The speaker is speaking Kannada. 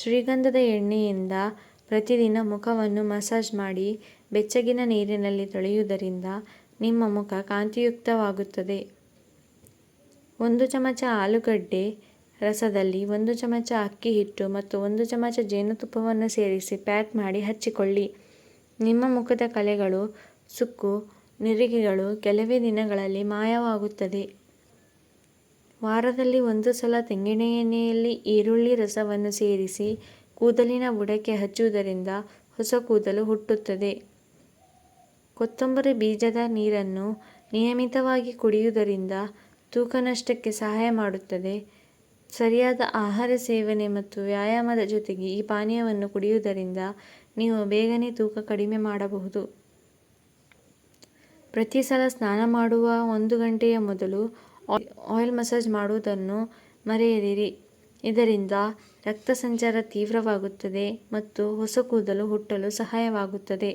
ಶ್ರೀಗಂಧದ ಎಣ್ಣೆಯಿಂದ ಪ್ರತಿದಿನ ಮುಖವನ್ನು ಮಸಾಜ್ ಮಾಡಿ ಬೆಚ್ಚಗಿನ ನೀರಿನಲ್ಲಿ ತೊಳೆಯುವುದರಿಂದ ನಿಮ್ಮ ಮುಖ ಕಾಂತಿಯುಕ್ತವಾಗುತ್ತದೆ. 1 ಚಮಚ ಆಲೂಗಡ್ಡೆ ರಸದಲ್ಲಿ 1 ಚಮಚ ಅಕ್ಕಿ ಹಿಟ್ಟು ಮತ್ತು 1 ಚಮಚ ಜೇನುತುಪ್ಪವನ್ನು ಸೇರಿಸಿ ಪ್ಯಾಕ್ ಮಾಡಿ ಹಚ್ಚಿಕೊಳ್ಳಿ. ನಿಮ್ಮ ಮುಖದ ಕಲೆಗಳು, ಸುಕ್ಕು, ನೆರಿಗೆಗಳು ಕೆಲವೇ ದಿನಗಳಲ್ಲಿ ಮಾಯವಾಗುತ್ತದೆ. ವಾರದಲ್ಲಿ 1 ಸಲ ತೆಂಗಿನೆಣ್ಣೆಯಲ್ಲಿ ಈರುಳ್ಳಿ ರಸವನ್ನು ಸೇರಿಸಿ ಕೂದಲಿನ ಬುಡಕ್ಕೆ ಹಚ್ಚುವುದರಿಂದ ಹೊಸ ಕೂದಲು ಹುಟ್ಟುತ್ತದೆ. ಕೊತ್ತಂಬರಿ ಬೀಜದ ನೀರನ್ನು ನಿಯಮಿತವಾಗಿ ಕುಡಿಯುವುದರಿಂದ ತೂಕ ನಷ್ಟಕ್ಕೆ ಸಹಾಯ ಮಾಡುತ್ತದೆ. ಸರಿಯಾದ ಆಹಾರ ಸೇವನೆ ಮತ್ತು ವ್ಯಾಯಾಮದ ಜೊತೆಗೆ ಈ ಪಾನೀಯವನ್ನು ಕುಡಿಯುವುದರಿಂದ ನೀವು ಬೇಗನೆ ತೂಕ ಕಡಿಮೆ ಮಾಡಬಹುದು. ಪ್ರತಿ ಸಲ ಸ್ನಾನ ಮಾಡುವ 1 ಗಂಟೆಯ ಮೊದಲು ಆಯಿಲ್ ಮಸಾಜ್ ಮಾಡುವುದನ್ನು ಮರೆಯದಿರಿ. ಇದರಿಂದ ರಕ್ತ ಸಂಚಾರ ತೀವ್ರವಾಗುತ್ತದೆ ಮತ್ತು ಹೊಸ ಕೂದಲು ಹುಟ್ಟಲು ಸಹಾಯವಾಗುತ್ತದೆ.